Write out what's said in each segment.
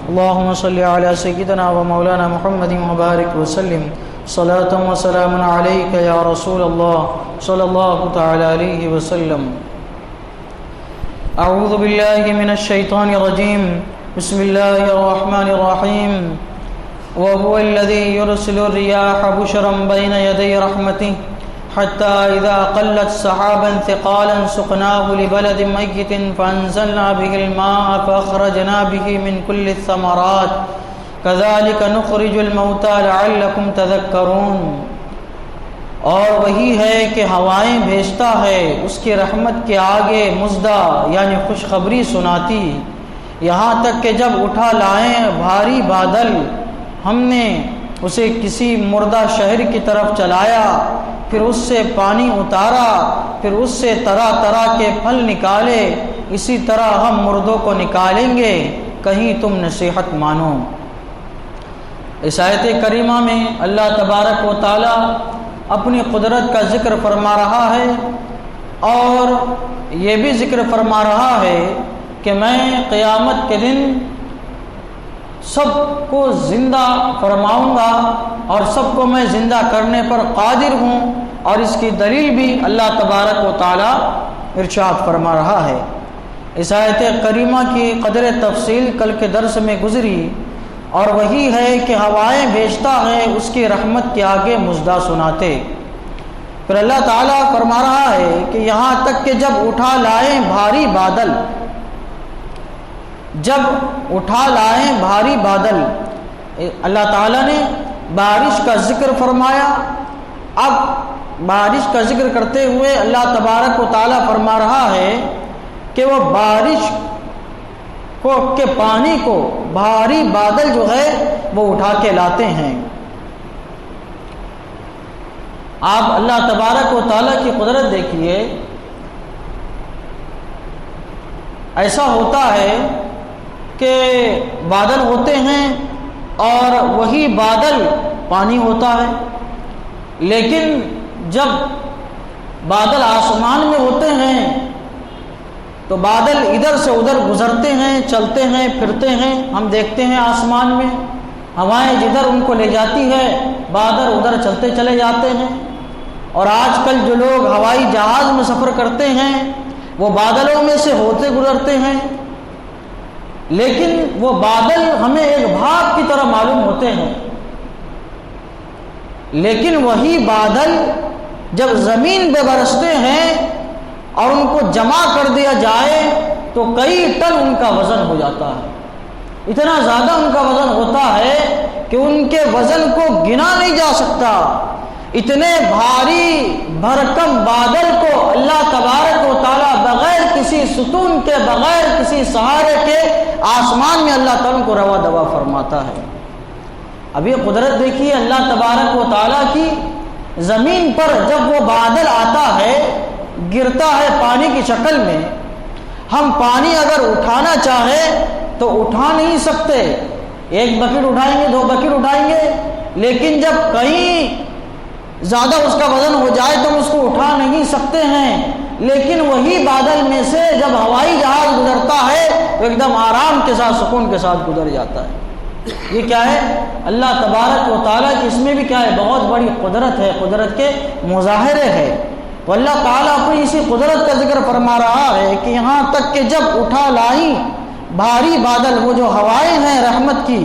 اللهم صل على سيدنا ومولانا محمد وبارك وسلم صلاة وسلام عليك يا رسول الله صلى الله تعالى عليه وسلم. اعوذ بالله من الشيطان الرجيم. بسم الله الرحمن الرحيم. وهو الذي يرسل الرياح بشرا بين يدي رحمته حتى إذا قلت سحابا ثقالا سقناه لبلد ميت فأنزلنا به الماء فأخرجنا به من كل الثمرات كذلك نخرج الموتى لعلكم تذكرون. اور وہی ہے کہ ہوائیں بھیجتا ہے اس کی رحمت کے آگے مزدہ یعنی خوشخبری سناتی، یہاں تک کہ جب اٹھا لائیں بھاری بادل ہم نے اسے کسی مردہ شہر کی طرف چلایا، پھر اس سے پانی اتارا، پھر اس سے طرح طرح کے پھل نکالے، اسی طرح ہم مردوں کو نکالیں گے، کہیں تم نصیحت مانو. اس آیت کریمہ میں اللہ تبارک و تعالی اپنی قدرت کا ذکر فرما رہا ہے اور یہ بھی ذکر فرما رہا ہے کہ میں قیامت کے دن سب کو زندہ فرماؤں گا اور سب کو میں زندہ کرنے پر قادر ہوں، اور اس کی دلیل بھی اللہ تبارک و تعالی ارشاد فرما رہا ہے. اس آیت کریمہ کی قدر تفصیل کل کے درس میں گزری، اور وہی ہے کہ ہوائیں بھیجتا ہے اس کی رحمت کے آگے مزدہ سناتے. پھر اللہ تعالیٰ فرما رہا ہے کہ یہاں تک کہ جب اٹھا لائیں بھاری بادل، جب اٹھا لائیں بھاری بادل، اللہ تعالیٰ نے بارش کا ذکر فرمایا. اب بارش کا ذکر کرتے ہوئے اللہ تبارک و تعالیٰ فرما رہا ہے کہ وہ بارش کو کے پانی کو بھاری بادل جو ہے وہ اٹھا کے لاتے ہیں. آپ اللہ تبارک و تعالیٰ کی قدرت دیکھیے. ایسا ہوتا ہے کہ بادل ہوتے ہیں اور وہی بادل پانی ہوتا ہے، لیکن جب بادل آسمان میں ہوتے ہیں تو بادل ادھر سے ادھر گزرتے ہیں، چلتے ہیں، پھرتے ہیں. ہم دیکھتے ہیں آسمان میں ہوائیں جدھر ان کو لے جاتی ہے بادل ادھر چلتے چلے جاتے ہیں. اور آج کل جو لوگ ہوائی جہاز میں سفر کرتے ہیں وہ بادلوں میں سے ہوتے گزرتے ہیں، لیکن وہ بادل ہمیں ایک بھاپ کی طرح معلوم ہوتے ہیں. لیکن وہی بادل جب زمین پہ برستے ہیں اور ان کو جمع کر دیا جائے تو کئی ٹن ان کا وزن ہو جاتا ہے. اتنا زیادہ ان کا وزن ہوتا ہے کہ ان کے وزن کو گنا نہیں جا سکتا. اتنے بھاری بھرکم بادل کو اللہ تبارک و تعالیٰ بغیر کسی ستون کے، بغیر کسی سہارے کے آسمان میں اللہ تعالیٰ کو روا دوا فرماتا ہے. اب یہ قدرت دیکھیے اللہ تبارک و تعالیٰ کی. زمین پر جب وہ بادل آتا ہے، گرتا ہے پانی کی شکل میں، ہم پانی اگر اٹھانا چاہے تو اٹھا نہیں سکتے. ایک بکٹ اٹھائیں گے، 2 بکٹ اٹھائیں گے، لیکن جب کہیں زیادہ اس کا وزن ہو جائے تو ہم اس کو اٹھا نہیں سکتے ہیں. لیکن وہی بادل میں سے جب ہوائی جہاز گزرتا ہے تو ایک دم آرام کے ساتھ، سکون کے ساتھ گزر جاتا ہے. یہ کیا ہے؟ اللہ تبارک و تعالیٰ کی اس میں بھی کیا ہے؟ بہت بڑی قدرت ہے، قدرت کے مظاہرے ہے. تو اللہ تعالیٰ اپنی اسی قدرت کا ذکر فرما رہا ہے کہ یہاں تک کہ جب اٹھا لائیں بھاری بادل، وہ جو ہوائیں ہیں رحمت کی،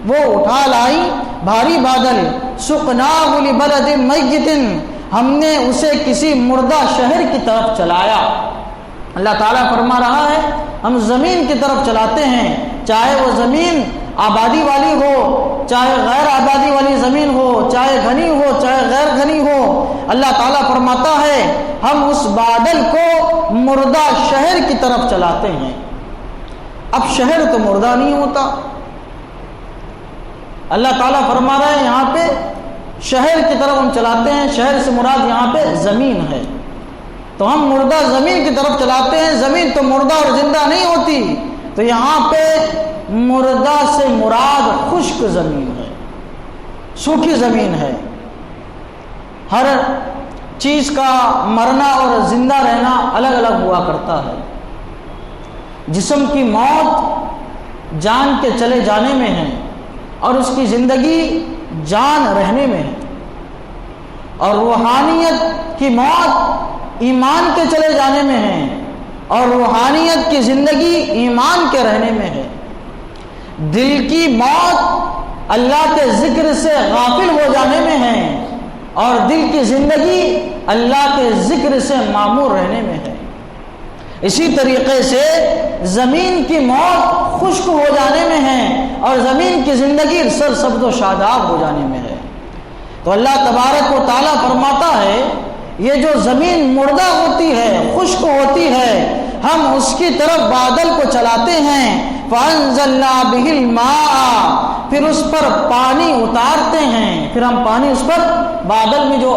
وہ اٹھا لائیں بھاری بادل، سقناہ لبلد میت، ہم نے اسے کسی مردہ شہر کی طرف چلایا. اللہ تعالیٰ فرما رہا ہے ہم زمین کی طرف چلاتے ہیں، چاہے وہ زمین آبادی والی ہو، چاہے غیر آبادی والی زمین ہو، چاہے گھنی ہو، چاہے غیر گھنی ہو. اللہ تعالیٰ فرماتا ہے ہم اس بادل کو مردہ شہر کی طرف چلاتے ہیں. اب شہر تو مردہ نہیں ہوتا. اللہ تعالیٰ فرما رہا ہے یہاں پہ شہر کی طرف ہم چلاتے ہیں. شہر سے مراد یہاں پہ زمین ہے. تو ہم مردہ زمین کی طرف چلاتے ہیں. زمین تو مردہ اور زندہ نہیں ہوتی. تو یہاں پہ مردہ سے مراد خشک زمین ہے، سوکھی زمین ہے. ہر چیز کا مرنا اور زندہ رہنا الگ الگ ہوا کرتا ہے. جسم کی موت جان کے چلے جانے میں ہے اور اس کی زندگی جان رہنے میں ہے، اور روحانیت کی موت ایمان کے چلے جانے میں ہے اور روحانیت کی زندگی ایمان کے رہنے میں ہے۔ دل کی موت اللہ کے ذکر سے غافل ہو جانے میں ہے اور دل کی زندگی اللہ کے ذکر سے معمور رہنے میں ہے۔ اسی طریقے سے زمین کی موت خشک ہو جانے میں ہے اور زمین کی زندگی سرسبز و شاداب ہو جانے میں ہے۔ تو اللہ تبارک و تعالیٰ فرماتا ہے یہ جو زمین مردہ ہوتی ہے، خشک ہوتی ہے، ہم اس کی طرف بادل کو چلاتے ہیں، فَأَنزَلْنَا بِهِ الْمَاءَ، پھر اس پر پانی اتارتے ہیں، پھر ہم پانی اس پر بادل میں جو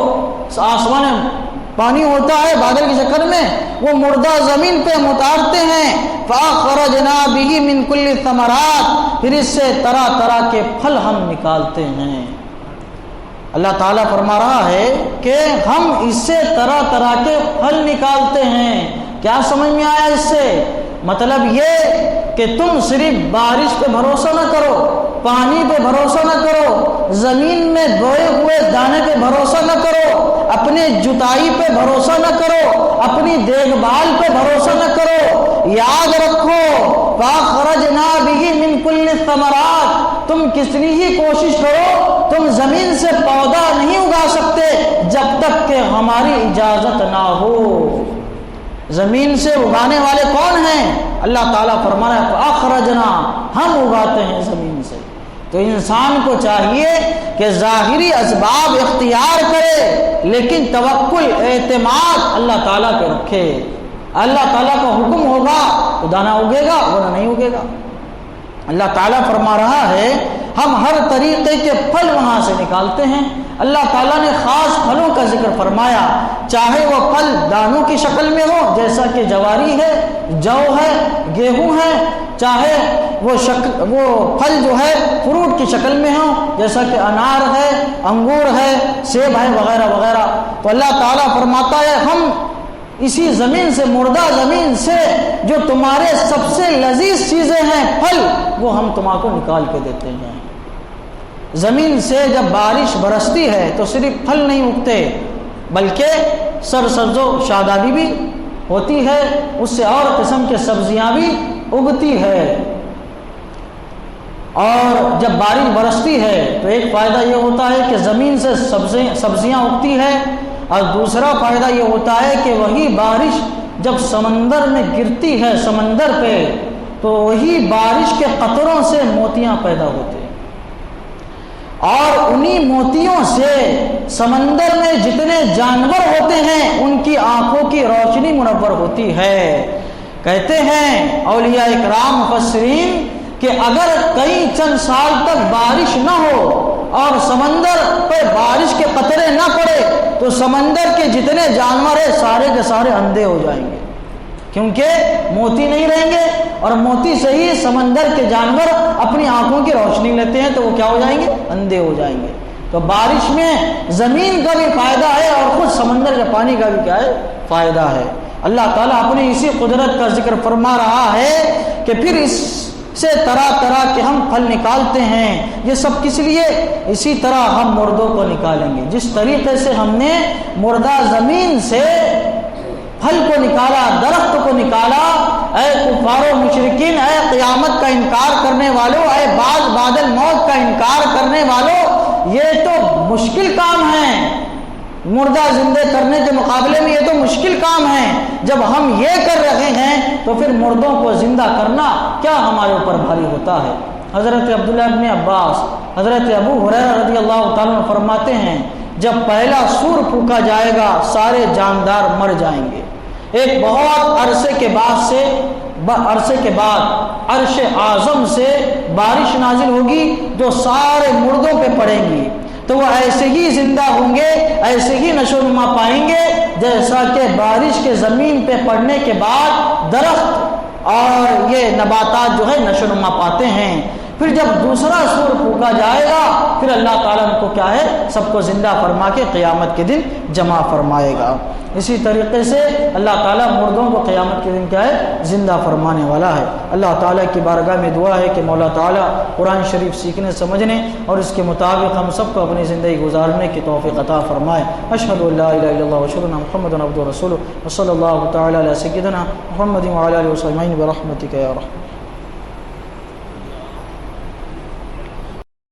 آسمان میں پانی ہوتا ہے بادل کی شکل میں وہ مردہ زمین پہ ہم اتارتے ہیں، فَأَخْرَجْنَا بِهِ مِنْ كُلِّ الثَّمَرَاتِ، پھر اس سے طرح طرح کے پھل ہم نکالتے ہیں۔ اللہ تعالیٰ فرما رہا ہے کہ ہم اس سے طرح طرح کے پھل نکالتے ہیں۔ کیا سمجھ میں آیا اس سے؟ مطلب یہ کہ تم صرف بارش پہ بھروسہ نہ کرو، پانی پہ بھروسہ نہ کرو، زمین میں بوئے ہوئے دانے پہ بھروسہ نہ کرو، اپنے جتائی پہ بھروسہ نہ کرو، اپنی دیکھ بھال پہ بھروسہ نہ کرو۔ یاد رکھو فَأَخْرَجْنَا بِهِ مِنْ كُلِّ الثَّمَرَاتِ، تم کتنی ہی کوشش کرو تم زمین سے پودا نہیں اگا سکتے جب تک کہ ہماری اجازت نہ ہو۔ زمین سے اگانے والے کون ہیں؟ اللہ تعالیٰ فرما رہا ہے فَأَخْرَجْنَا، ہم اگاتے ہیں زمین سے۔ تو انسان کو چاہیے کہ ظاہری اسباب اختیار کرے لیکن توکل، اعتماد اللہ تعالیٰ کے رکھے۔ اللہ تعالیٰ کا حکم ہوگا تو دانا اگے گا ورنہ نہیں اگے گا۔ اللہ تعالیٰ فرما رہا ہے ہم ہر طریقے کے پھل وہاں سے نکالتے ہیں۔ اللہ تعالیٰ نے خاص پھلوں کا ذکر فرمایا، چاہے وہ پھل دانوں کی شکل میں ہو جیسا کہ جواری ہے، جو ہے، گیہوں ہے، چاہے وہ پھل جو ہے فروٹ کی شکل میں ہو جیسا کہ انار ہے، انگور ہے، سیب ہے، وغیرہ وغیرہ۔ تو اللہ تعالیٰ فرماتا ہے ہم اسی زمین سے، مردہ زمین سے جو تمہارے سب سے لذیذ چیزیں ہیں پھل، وہ ہم تمہارے کو نکال کے دیتے ہیں۔ زمین سے جب بارش برستی ہے تو صرف پھل نہیں اگتے بلکہ سرسبز و شادابی بھی ہوتی ہے، اس سے اور قسم کے سبزیاں بھی اگتی ہے۔ اور جب بارش برستی ہے تو ایک فائدہ یہ ہوتا ہے کہ زمین سے سبزیاں اگتی ہے، اور دوسرا فائدہ یہ ہوتا ہے کہ وہی بارش جب سمندر میں گرتی ہے، سمندر پہ، تو وہی بارش کے قطروں سے موتیاں پیدا ہوتے ہیں، اور انہی موتیوں سے سمندر میں جتنے جانور ہوتے ہیں ان کی آنکھوں کی روشنی منور ہوتی ہے۔ کہتے ہیں اولیاء اکرام مفسرین کہ اگر کئی چند سال تک بارش نہ ہو اور سمندر پہ بارش کے قطرے نہ پڑے تو سمندر کے جتنے جانور ہیں سارے کے سارے اندھے ہو جائیں گے، کیونکہ موتی نہیں رہیں گے، اور موتی سے ہی سمندر کے جانور اپنی آنکھوں کی روشنی لیتے ہیں تو وہ کیا ہو جائیں گے؟ اندھے ہو جائیں گے۔ تو بارش میں زمین کا بھی فائدہ ہے اور خود سمندر کے پانی کا بھی کیا ہے؟ فائدہ ہے۔ اللہ تعالیٰ اپنی اسی قدرت کا ذکر فرما رہا ہے کہ پھر اس سے طرح طرح کے ہم پھل نکالتے ہیں۔ یہ سب کس لیے؟ اسی طرح ہم مردوں کو نکالیں گے، جس طریقے سے ہم نے مردہ زمین سے پھل کو نکالا، درخت کو نکالا۔ اے کفار و مشرکین، اے قیامت کا انکار کرنے والوں، اے بعد موت کا انکار کرنے والوں، یہ تو مشکل کام ہے، مردہ زندہ کرنے کے مقابلے میں یہ تو مشکل کام ہے۔ جب ہم یہ کر رہے ہیں تو پھر مردوں کو زندہ کرنا کیا ہمارے اوپر بھاری ہوتا ہے۔ حضرت عبداللہ ابن عباس، حضرت ابو ہریرہ رضی اللہ تعالیٰ عنہ فرماتے ہیں جب پہلا سور پھونکا جائے گا سارے جاندار مر جائیں گے۔ ایک بہت عرصے کے بعد عرش اعظم سے بارش نازل ہوگی جو سارے مردوں پہ پڑیں گی، تو وہ ایسے ہی زندہ ہوں گے، ایسے ہی نشو و نما پائیں گے جیسا کہ بارش کے زمین پہ پڑنے کے بعد درخت اور یہ نباتات جو ہے نشو و نما پاتے ہیں۔ پھر جب دوسرا سور پھونکا جائے گا پھر اللہ تعالیٰ ان کو کیا ہے سب کو زندہ فرما کے قیامت کے دن جمع فرمائے گا۔ اسی طریقے سے اللہ تعالیٰ مردوں کو قیامت کے دن کیا ہے زندہ فرمانے والا ہے۔ اللہ تعالیٰ کی بارگاہ میں دعا ہے کہ مولا تعالیٰ قرآن شریف سیکھنے سمجھنے اور اس کے مطابق ہم سب کو اپنی زندگی گزارنے کی توفیق عطا فرمائے۔ اشہد ان لا الہ الا اللہ واشہد ان محمدا عبدہ ورسولہ وصلی اللہ تعالیٰ علی سیدنا محمد وعلی آلہ وصحبہ اجمعین برحمتک یا رحمۃ۔